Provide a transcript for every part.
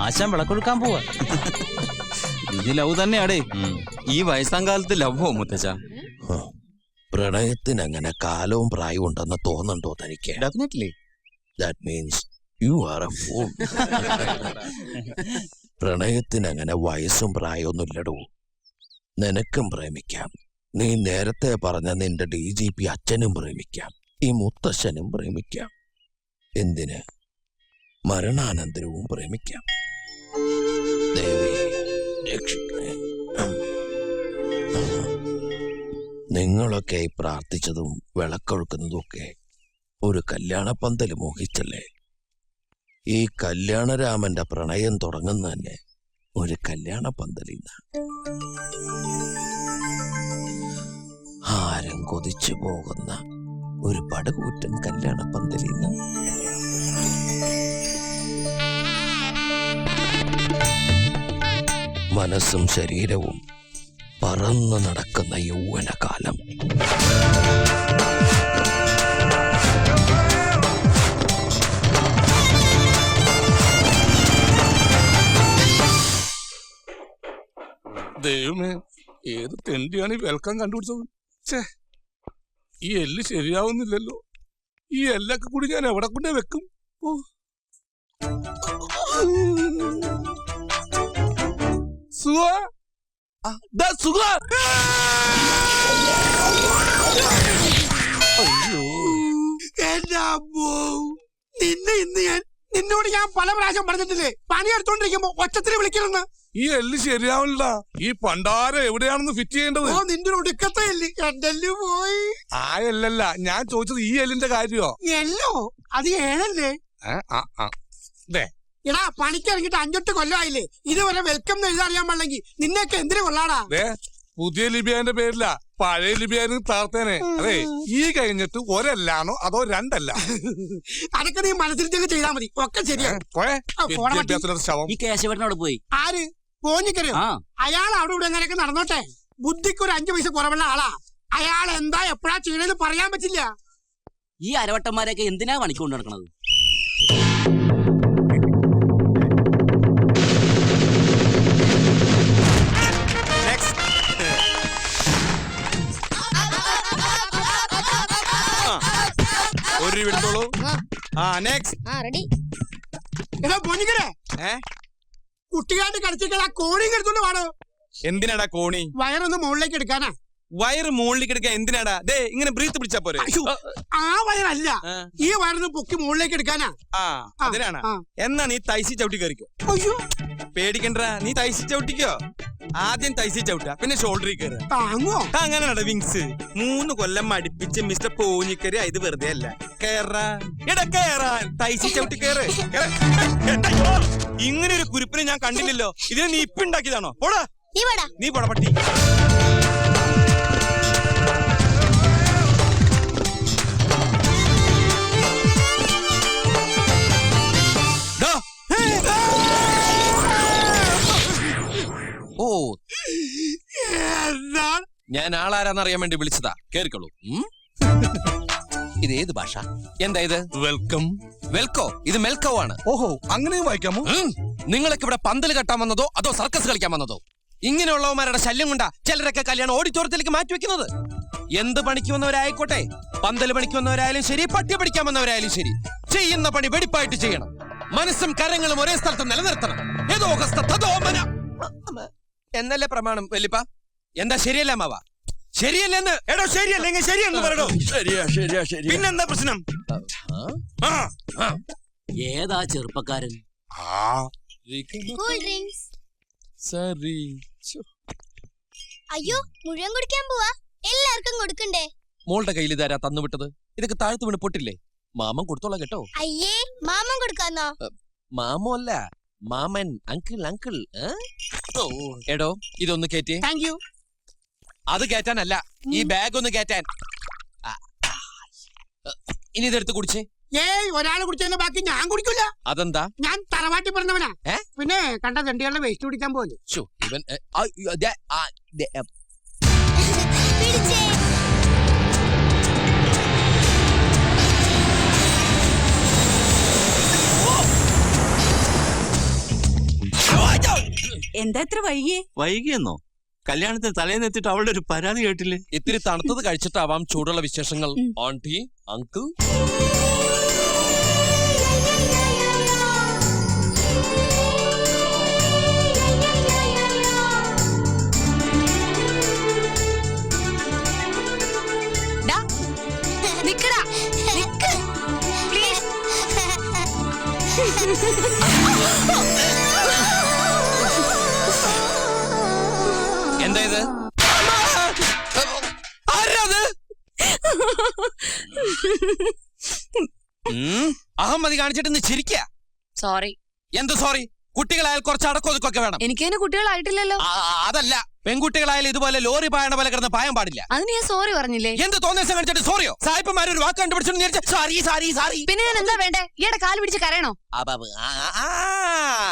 ആശാൻ വിളക്കൊടുക്കാൻ പോവാ. ഇത് ലവ് തന്നെയാടേ. ഈ വയസ്സാം കാലത്ത് ലവോ മുത്തച്ഛ? പ്രണയത്തിന് അങ്ങനെ കാലവും പ്രായവും ഉണ്ടെന്ന് തോന്നുന്നുണ്ടോ തനിക്ക്? Definitely. That means you are a fool. പ്രണയത്തിന് അങ്ങനെ വയസ്സും പ്രായമൊന്നുമില്ലടൂ. നിനക്കും പ്രേമിക്കാം. നീ നേരത്തെ പറഞ്ഞ നിന്റെ DGP അച്ഛനും പ്രേമിക്കാം. ഈ മുത്തശ്ശനും പ്രേമിക്കാം. എന്തിന്, മരണാനന്തരവും പ്രേമിക്കാം. ദേവി രക്ഷിക്കണേ. നിങ്ങളൊക്കെ ഈ പ്രാർത്ഥിച്ചതും വിളക്കൊഴുക്കുന്നതും ഒക്കെ ഒരു കല്യാണപ്പന്തല് മോഹിച്ചല്ലേ? ഈ കല്യാണരാമന്റെ പ്രണയം തുടങ്ങുന്ന തന്നെ ഒരു കല്യാണപ്പന്തലിന്ന്. ആരും കൊതിച്ചു പോകുന്ന ഒരു പടുകൂറ്റൻ കല്യാണപ്പന്തലിന്ന്. മനസ്സും ശരീരവും പറന്നു നടക്കുന്ന യൗവനകാലം. ദൈവമേ, ഏത് തെണ്ടിയാണ് ഈ വെൽക്കം കണ്ടുപിടിച്ചത്? ഛേ, ഈ എല്ല് ശരിയാവുന്നില്ലല്ലോ. ഈ എല്ലൊക്കെ കൂടി ഞാൻ എവിടെ കൊണ്ടേ വെക്കും? നിന്നോട് ഞാൻ പല പ്രാവശ്യം പറഞ്ഞിട്ടില്ലേ, പണിയെടുത്തോണ്ടിരിക്കുമ്പോ ഒച്ചത്തിന് വിളിക്കണമെന്ന്. ഈ എല്ല് ശരിയാവില്ല. ഈ പണ്ടാരം എവിടെയാണെന്ന് ഫിറ്റ് ചെയ്യേണ്ടത്? നിന്റെ ഒടുക്കത്തെ എല്ല് എന്റെ പോയി. ആ എല്ലല്ല ഞാൻ ചോദിച്ചത്, ഈ എല്ലിന്റെ കാര്യോ? എല്ലോ അത് ഏഴല്ലേ? എടാ, പണിക്കിറങ്ങിട്ട് 5-8 കൊല്ലമായില്ലേ, ഇതുവരെ വെൽക്കം എഴുതാറിയാൻ പാടില്ലെങ്കിൽ നിന്നെയൊക്കെ എന്തിനു കൊള്ളാടാ? പുതിയ ലിബിയാന്റെ പേരില്ല, പഴയ ലിബിയാനും താർത്തേനെ. അതെ, ഈ കഴിഞ്ഞിട്ട് ഒരല്ലാണോ അതോ രണ്ടല്ല? അതൊക്കെ നീ മനസ്സിലേക്ക് ചെയ്താൽ മതി, ഒക്കെ ശരിയാ. ഈ കേശവനോട് പോയി. ആര്? പോഞ്ഞിക്കരോ? അയാൾ അവിടെ ഇവിടെ എങ്ങനെയൊക്കെ നടന്നോട്ടെ. ബുദ്ധിക്ക് ഒരു 5 പൈസ കുറവുള്ള ആളാ. അയാൾ എന്താ എപ്പോഴാ ചെയ്യണെന്ന് പറയാൻ പറ്റില്ല. ഈ അരവട്ടന്മാരെയൊക്കെ എന്തിനാ പണിക്കൊണ്ട് നടക്കണത്? കുട്ടികാണ്ട് കളിച്ചിട്ട് ആ കോണിയും എടുത്തോണ്ട് വാടോ. എന്തിനാടാ കോണി? വയറൊന്ന് മുകളിലേക്ക് എടുക്കാനാ. വയറ് മുകളിലേക്ക് എടുക്കാൻ എന്തിനാടാ? ഇങ്ങനെ ബ്രീത്ത് പിടിച്ചാ പോരെ? ആ വയറല്ല, ഈ വയറൊന്ന് പൊക്കി മുകളിലേക്ക് എടുക്കാനാ. അതിനാണ്. എന്നാ നീ തൈസി ചവിട്ടി കയറിക്കോ. പേടിക്കണ്ട, നീ തൈസി ചവിട്ടിക്കോ. ആദ്യം തൈസി ചവിട്ടാ, പിന്നെ ഷോൾഡറിൽ കയറുക. അങ്ങനെയാണോ വിങ്സ്? 3 കൊല്ലം അടുപ്പിച്ച് മിസ്റ്റർ പോഞ്ഞിക്കരി. ഇത് വെറുതെ അല്ല. കേറാൻ തൈസി ചവിട്ടി കയറ്. ഇങ്ങനെ ഒരു കുരിപ്പിനെ ഞാൻ കണ്ടില്ലല്ലോ. ഇതിനെ നീ ഇപ്പൊ ഉണ്ടാക്കിയതാണോ? പോടാ നീ, പോടാ പട്ടി. ഞാൻ ആളാരാന്നറിയാൻ വേണ്ടി വിളിച്ചതാ. കേറിക്കോളൂ. ഇത് ഏത് ഭാഷ? എന്താ ഇത്? വെൽക്കം. വെൽക്കോ? ഇത് മെൽക്കോ ആണ്. ഓഹോ, അങ്ങനെയും വായിക്കാമോ? നിങ്ങളൊക്കെ ഇവിടെ പന്തല് കെട്ടാൻ വന്നതോ അതോ സർക്കസ് കളിക്കാൻ വന്നതോ? ഇങ്ങനെയുള്ളവന്മാരുടെ ശല്യം കൊണ്ടാ ചിലരൊക്കെ കല്യാണം ഓഡിറ്റോറിയത്തിലേക്ക് മാറ്റിവെക്കുന്നത്. എന്ത് പണിക്ക് വന്നവരായിക്കോട്ടെ, പന്തല് പണിക്ക് വന്നവരായാലും ശരി, പട്ടി പഠിക്കാൻ വന്നവരായാലും ശരി, ചെയ്യുന്ന പണി വെടിപ്പായിട്ട് ചെയ്യണം. മനസ്സും കരങ്ങളും ഒരേ സ്ഥലത്ത് നിലനിർത്തണം. എന്നല്ലേ പ്രമാണം വല്യപ്പ? എന്താ ശരിയല്ല മാവ? ശരിയല്ലെന്ന്. എടോ ശരിയല്ലെങ്കിൽ ശരിയെന്ന് പറയടോ. ശരിയാ. പിന്നെന്താ പ്രശ്നം? ഏതാ ചെറുപ്പക്കാരൻ? അയ്യോ, മുഴുവൻ കുടിക്കാൻ പോവാ. എല്ലാവർക്കും കൊടുക്കണ്ടേ? മോളുടെ കയ്യിൽ ഇതാരാ തന്നുവിട്ടത്? ഇതൊക്കെ താഴ്ത്തു വീണ് പൊട്ടില്ലേ? മാമൻ കൊടുത്തോളാം കേട്ടോ. അയ്യേ, മാമൻ കൊടുക്കാന്നോ? മാമോ അല്ല, മാമൻ. അങ്കിൾ. എടോ ഇതൊന്ന് കേറ്റേ. Thank you. അത് കേറ്റാനല്ല, ഈ ബാഗ് ഒന്ന് കേറ്റാൻ. ഇനി ഇതെടുത്ത് കുടിച്ചേ. ഒരാള് കുടിച്ചതിന്റെ ബാക്കി ഞാൻ കുടിക്കില്ല. അതെന്താ? ഞാൻ തറവാട്ടി പറഞ്ഞവനാ. പിന്നെ കണ്ട തെണ്ടികളുടെ വേസ്റ്റ് കുടിക്കാൻ പോലെ. ഇവൻ എന്താ ഇത്ര വൈകിയേ? വൈകിയെന്നോ? കല്യാണത്തിന് തലേന്നെത്തിട്ട് അവളുടെ ഒരു പരാതി കേട്ടില്ലേ? ഇത്തിരി തണുത്തത് കഴിച്ചിട്ടാവാം ചൂടുള്ള വിശേഷങ്ങൾ. ആന്റി, അങ്കിൾ, നിക്കടാ, നിക്ക്. Please. എന്താ ഇത്? ആരാത്? അഹമ്മതി കാണിച്ചിട്ട് നീ ചിരിക്ക. സോറി. എന്ത് സോറി? കുട്ടികളായാൽ കുറച്ച് അടക്കൊതുക്കൊക്കെ വേണം. എനിക്കതിന് കുട്ടികളായിട്ടില്ലല്ലോ. അതല്ല, പെൺകുട്ടികളായാലും ഇതുപോലെ ലോറി പായണ പോലെ കിടന്ന് പായാൻ പാടില്ല. അതിന് ഞാൻ സോറി പറഞ്ഞില്ലേ? എന്ത് തോന്നിയ കാണിച്ചിട്ട് സോറിയോ? സായിപ്പന്മാർ ഒരു വാക്ക് കണ്ടുപിടിച്ചു സോറി സോറി സോറി. പിന്നെ ഞാൻ എന്താ വേണ്ടേ? ഈയുടെ കാല് പിടിച്ച് കരയണോ?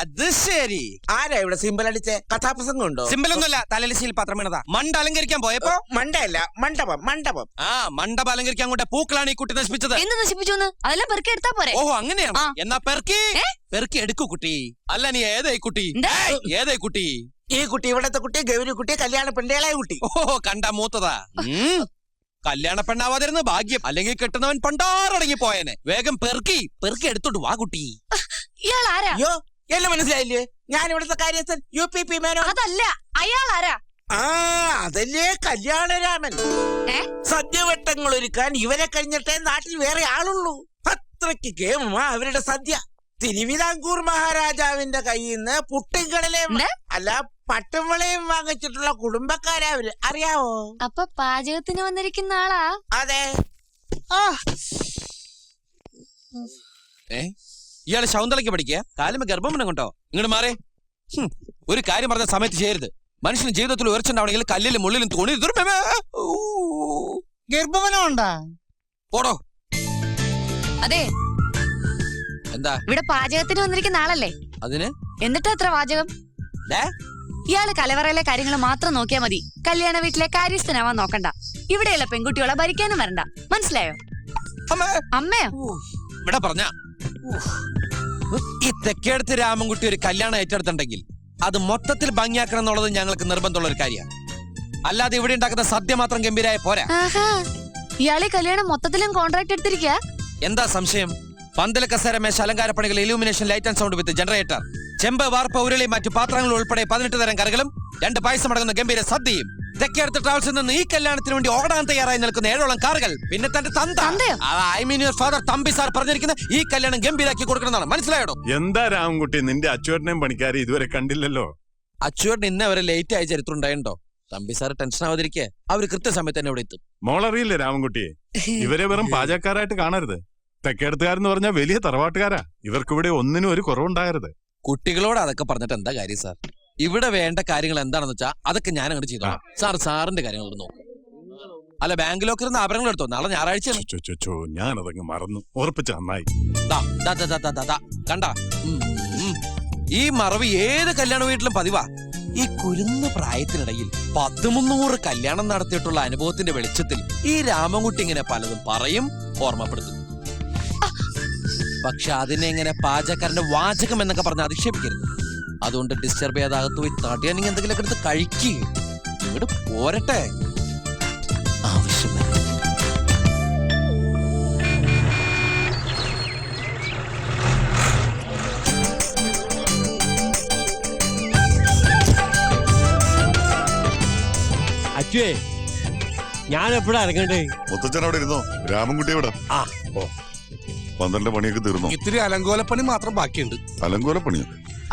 അത് ശരി. ആരാ ഇവിടെ സിമ്പിൾ അടിച്ച് കഥാപ്രസംഗം ഉണ്ടോ? സിമ്പിൾ ഒന്നുമല്ല, തലലിശയിൽ പത്രം വീണതാ. മണ്ട അലങ്കരിക്കാൻ പോയപ്പോ മണ്ടയല്ല, മണ്ഡപം മണ്ഡപം. മണ്ഡപം അലങ്കരിക്കാൻ കൊണ്ട് പൂക്കളാണ് ഈ കുട്ടി നശിപ്പിച്ചത്. എന്ത് നശിപ്പിച്ചു? അതെല്ലാം പെറുക്കി എടുത്താ പോരെ? ഓഹോ, അങ്ങനെയാണ്. ആ. എന്നാ പെറുക്കി എടുക്കൂ കുട്ടി. അല്ല, നീ ഏതായി കുട്ടി? എന്താ? ഏതായി കുട്ടി? ഈ കുട്ടി ഇവിടത്തെ കുട്ടി, ഗൗരി കുട്ടി, കല്യാണ പെണ്ണേളായ കുട്ടി. ഓഹോ, കണ്ട മൂത്തതാ. കല്യാണ പെണ്ണാവാതിരുന്ന ഭാഗ്യം, അല്ലെങ്കിൽ കെട്ടുന്നവൻ പണ്ടാറടങ്ങി പോയനെ. വേഗം പെറുക്കി എടുത്തോണ്ട് വാ കുട്ടി. ഇയാൾ ആരാ? അയ്യോ, എല്ലാം മനസ്സിലായില്ലേ? ഞാൻ ഇവിടുത്തെ കാര്യസ്ഥൻ UPP മേനോ. അതല്ല, അയാൾ ആരാ? അതല്ലേ കല്യാണരാമൻ. സദ്യവട്ടങ്ങൾ ഒരുക്കാൻ ഇവരെ കഴിഞ്ഞിട്ടേ നാട്ടിൽ വേറെ ആളുള്ളൂ. അത്രയ്ക്ക് കേമമാ അവരുടെ സദ്യ. തിരുവിതാംകൂർ മഹാരാജാവിന്റെ കയ്യിൽ നിന്ന് പുട്ടിൻകടലയും അല്ല പട്ടുംവളയും വാങ്ങിച്ചിട്ടുള്ള കുടുംബക്കാരാ അവര്, അറിയാവോ? അപ്പൊ പാചകത്തിന് വന്നിരിക്കുന്ന ആളാ? അതെ. ഇയാള് ശൗന്തളയ്ക്ക് പഠിക്കുക, കാലുമ ഗർഭം കൊണ്ടോ? ഇങ്ങോട്ട് മാറേ. ഒരു കാര്യം പറഞ്ഞ സമയത്ത് ചെയ്യരുത്. മനുഷ്യന് ജീവിതത്തിൽ ഉയർച്ചുണ്ടാവണമെങ്കിൽ കല്ലിലും മുള്ളിലും തുണി ഗർഭവനമുണ്ടാ? പോടോ. അതെ, എന്താ ഇവിടെ പാചകത്തിന് വന്നിരിക്കുന്ന ആളല്ലേ? അതിന് എന്നിട്ട് എത്ര വാചകം? ഇയാള് കലവറയിലെ കാര്യങ്ങൾ മാത്രം നോക്കിയാ മതി. കല്യാണ വീട്ടിലെ കാര്യസ്ഥനാവാൻ നോക്കണ്ട. ഇവിടെയുള്ള പെൺകുട്ടികളെ ഭരിക്കാനും വരണ്ട. മനസ്സിലായോ? അമ്മയോ? ഇവിടെ പറഞ്ഞ ഈ തെക്കേടത്ത് രാമൻകുട്ടി ഒരു കല്യാണം ഏറ്റെടുത്തിട്ടുണ്ടെങ്കിൽ അത് മൊത്തത്തിൽ ഭംഗിയാക്കണം എന്നുള്ളത് ഞങ്ങൾക്ക് നിർബന്ധമുള്ള ഒരു കാര്യമാണ്. അല്ലാതെ ഇവിടെ ഉണ്ടാക്കുന്ന സദ്യ മാത്രം ഗംഭീരായ പോരാ. ഇയാളെ കല്യാണം മൊത്തത്തിലും കോൺട്രാക്ട് എടുത്തിരിക്കുക. എന്താ സംശയം? പന്തല കസേര മേശ അലങ്കാരപ്പണികൾ, illumination, light and sound with generator, ചെമ്പ്, വാർപ്പ്, ഉരുളി, മറ്റു പാത്രങ്ങൾ ഉൾപ്പെടെ 18 തരം കറികളും 2 പായസം അടങ്ങുന്ന ഗംഭീര സദ്യയും. തെക്കേടത്ത് ട്രാവൽസിൽ നിന്ന് ഈ കല്യാണത്തിന് വേണ്ടി ഓടാൻ തയ്യാറായി നിൽക്കുന്ന 7ഓളം കാറുകൾ. പിന്നെ തന്റെ ഫാദർ തമ്പി സാർ പറഞ്ഞിരിക്കുന്ന ഈ കല്യാണം ഗംഭീരാക്കി കൊടുക്കണമെന്നാണ്. മനസ്സിലായോ? എന്താ രാമൻകുട്ടി, നിന്റെ അച്ചുവേട്ടനെയും പണിക്കാരെ ഇതുവരെ കണ്ടില്ലല്ലോ. അച്ചുവേട്ടൻ ഇന്നെ വരെ ലേറ്റ് ആയ ചരിത്രം ഉണ്ടായിട്ടുണ്ടോ? തമ്പി സാർ ടെൻഷൻ ആവാതിരിക്കെ അവര് കൃത്യസമയത്ത് തന്നെ ഇവിടെ എത്തും. മോളറിയില്ലേ രാമൻകുട്ടിയെ? ഇവരെ വെറും പാചകക്കാരായിട്ട് കാണരുത്. തെക്കേടത്തുകാരെന്ന് പറഞ്ഞാൽ വലിയ തറവാട്ടുകാരാ. ഇവർക്കിവിടെ ഒന്നിനും ഒരു കുറവുണ്ടാകരുത്. കുട്ടികളോട് അതൊക്കെ പറഞ്ഞിട്ട് എന്താ കാര്യം സാർ? ഇവിടെ വേണ്ട കാര്യങ്ങൾ എന്താണെന്ന് വെച്ചാൽ അതൊക്കെ ഞാൻ അങ്ങോട്ട് ചെയ്തോളാം. സാറിന്റെ കാര്യങ്ങൾ നോക്കും. അല്ല, ബാങ്കിലൊക്കെ ഇരുന്ന് ആഭരണങ്ങൾ എടുത്തോ? നാളെ ഞായറാഴ്ച. ഞാനതങ്ങ് മറന്നു. ഉറപ്പിച്ച നന്നായി. കണ്ട, ഈ മറവ് ഏത് കല്യാണ വീട്ടിലും പതിവാ. ഈ കുരുന്ന പ്രായത്തിനിടയിൽ 10-300 കല്യാണം നടത്തിയിട്ടുള്ള അനുഭവത്തിന്റെ വെളിച്ചത്തിൽ ഈ രാമൻകുട്ടി ഇങ്ങനെ പലതും പറയും, ഓർമ്മപ്പെടുത്തും. പക്ഷെ അതിനെ ഇങ്ങനെ പാചകക്കാരന്റെ വാചകം എന്നൊക്കെ പറഞ്ഞ് അധിക്ഷേപിക്കരുത്. അതുകൊണ്ട് ഡിസ്റ്റർബ് ചെയ്യാതാകത്ത് പോയി തടിയാണെങ്കിൽ എന്തെങ്കിലുമൊക്കെ എടുത്ത് കഴിക്കുക. ഇങ്ങോട്ട് പോരട്ടെ. ആവശ്യം അച്ഛേ, ഞാൻ എപ്പോഴാ ഇറങ്ങണ്ടേ? മുത്തച്ഛൻ അവിടെ ഇരുന്നോ? രാമൻകുട്ടി ഇവിടെ. പന്തലിന്റെ പണിയൊക്കെ തീർന്നോ? ഇത്തിരി അലങ്കോലപ്പണി മാത്രം ബാക്കിയുണ്ട്. അലങ്കോലപ്പണിയോ?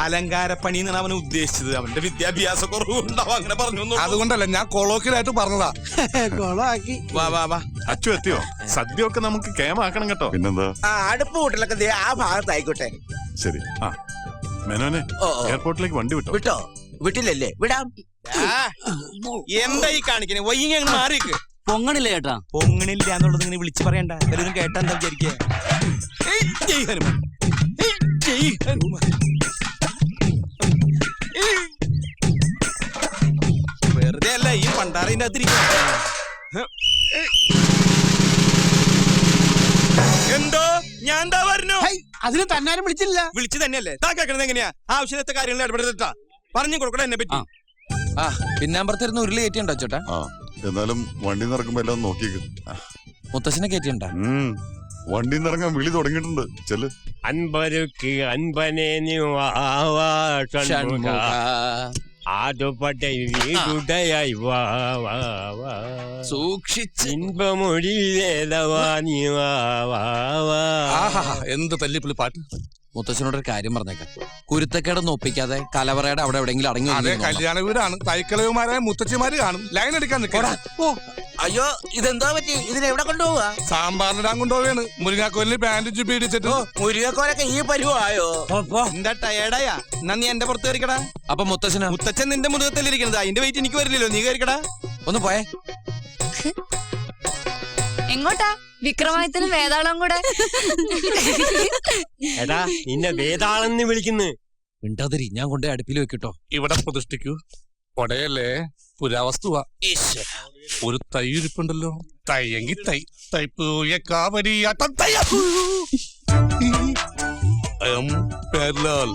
അലങ്കാരപ്പണി എന്നാണ് അവൻ ഉദ്ദേശിച്ചത്. അവന്റെ വിദ്യാഭ്യാസ കുറവുണ്ടാവും, അങ്ങനെ പറഞ്ഞു. അതുകൊണ്ടല്ല, ഞാൻ കൊളോക്കിലായിട്ട് പറഞ്ഞതാ. വാ. അച്ചു എത്തിയോ? സദ്യ ഒക്കെ നമുക്ക് കേമാക്കണം കേട്ടോ. പിന്നെന്താ? അടുപ്പ് കൂട്ടലൊക്കെ ആ ഭാഗത്തായിക്കോട്ടെ. ശരി. മേനോനെ, എയർപോർട്ടിലേക്ക് വണ്ടി വിട്ടോ? വിട്ടോ? വിട്ടില്ലല്ലേ? വിടാം. എന്താ ഈ കാണിക്കണേ? വൈകി അങ്ങ് മാറിക്ക്. പൊങ്ങണില്ല ചേട്ടാ. പൊങ്ങണില്ല എന്നുള്ളത് ഇങ്ങനെ വിളിച്ചു പറയണ്ട. എല്ലാവരും കേട്ടാ എന്താ വിചാരിക്കുക? ജയ് ഹനുമാൻ, ജയ് ഹനുമാൻ. വെറുതെ അല്ല ഈ പണ്ടാറിന്റെ അകത്തിരിക്കുക. എന്തോ ഞാൻ എന്താ പറഞ്ഞു? അതിന് തന്നാരും വിളിച്ചില്ല. വിളിച്ചു തന്നെയല്ലേ? താ കേൾക്കണത് എങ്ങനെയാ? ആവശ്യത്തെ കാര്യങ്ങൾ ഇടപെടുത്താ പറഞ്ഞു കൊടുക്കടാ എന്നെ പറ്റി. ആ പിന്നാമ്പറത്തിരുന്ന് ഉരുളി കയറ്റിയുണ്ടോ ചേട്ടാ? ആ എന്നാലും വണ്ടി നിറക്കുമ്പോ എല്ലാം നോക്കിയേക്ക്. മുത്തശ്ശനെ കയറ്റിയുണ്ടോ? വണ്ടി നിറങ്ങാൻ വിളി തുടങ്ങിയിട്ടുണ്ട്. ചെല്. അൻപരുക്ക് അൻപനെ ആദുപട വീടുടയായി വാ വാ വാ സൂക്ഷിച്ച് ഇൻപമൊഴി വേദവാനി വാ വാ വാ. എന്ത് തല്ലിപ്പുള്ളി പാട്ട്. മുത്തശ്ശനോടൊരു കാര്യം പറഞ്ഞേക്കാം. കുരുത്തക്കേടൊന്നും ഒപ്പിക്കാതെ കലവറയുടെ അവിടെ എവിടെയെങ്കിലും അടങ്ങി അതെ, ഒതുങ്ങി കല്യാണ വീടാണ്. തൈക്കളവുമാരായ മുത്തച്ഛിമാര് കാണും. ലൈൻ എടുക്കാൻ നിൽക്കണം. അയ്യോ ഇതെന്തോ പറ്റി ഇതിനെവിടെ കൊണ്ടുപോവാ? സാമ്പാറിനിടാൻ കൊണ്ടുപോവാണ്. മുരിങ്ങാക്കോലിന് പാന്റ് ചുപ്പി ഇടിച്ചിട്ട്. മുരുകക്കോലൊക്കെ ഈ പരുവായോ? എന്താ ടയേർഡായാ? എന്നാ നീ എന്റെ പുറത്ത് കയറിക്കടാ. അപ്പൊ മുത്തശ്ശന മുത്തച്ഛൻ നിന്റെ മുതുകത്തിലിരിക്കണത്, അതിന്റെ വെയിറ്റ് എനിക്ക് വരില്ലല്ലോ. നീ കയറിക്കടാ. ഒന്ന് പോയേ. എങ്ങോട്ടാ? വിക്രമാദിത്യനും വേതാളം കൂടെ. എടാ നിന്നെ വേതാളെന്ന് വിളിക്കുന്നു. മിണ്ടാതിരി, ഞാൻ കൊണ്ടേ അടുപ്പിൽ വെക്കിട്ടോ. ഇവിടെ പ്രതിഷ്ഠിക്കൂ. കൊടയല്ലേ, പുരാവസ്തുവാ. ഒരു തൈ ഇരിപ്പുണ്ടല്ലോ. തയ്യെങ്കി തൈ തൈപ്പൂയ കാവരിയാട്ടം പേർലാൽ.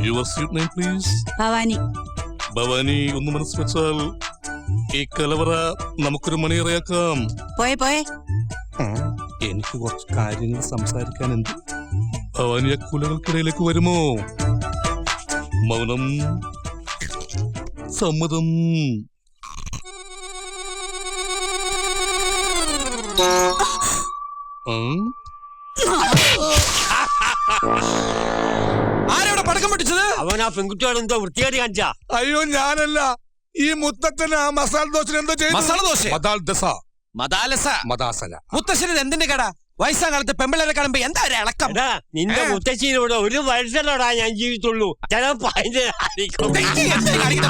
Your sweet name please? Bhavani. Bhavani, ഒന്ന് മനസ്സ് വെച്ചാൽ ഈ കലവറ നമുക്കൊരു മണിയറയാക്കാം. പോയെ എനിക്ക് കുറച്ച് കാര്യങ്ങൾ സംസാരിക്കാനുണ്ട്. ഭവാനി കുലകൾക്കിടയിലേക്ക് വരുമോ? മൗനം സമ്മതം. ആരവിടെ പടക്കം പൊട്ടിച്ചത്? അവൻ ആ പെൺകുട്ടിയോട് എന്തോ വൃത്തിയായിട്ട് കാണിച്ചാ. അയ്യോ ഞാനല്ല, ഈ മുത്തച്ഛന് ആ മസാല ദോശ എന്തോ ചെയ്തു. മസാല ദോശ? മദാലസ. മുത്തശ്ശന് എന്തിന്റെ കട? വയസ്സാം കാലത്ത് പെമ്പിള്ളേരെ കാണുമ്പോ എന്താ ഒരു ഇളക്കം? എടാ നിന്റെ മുത്തശ്ശിയിലൂടെ ഒരു വർഷത്തോടാ ഞാൻ ജീവിത്തുള്ളൂ. ചിലപ്പോ അതിന്റെ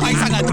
വയസ്സാം കാലത്ത്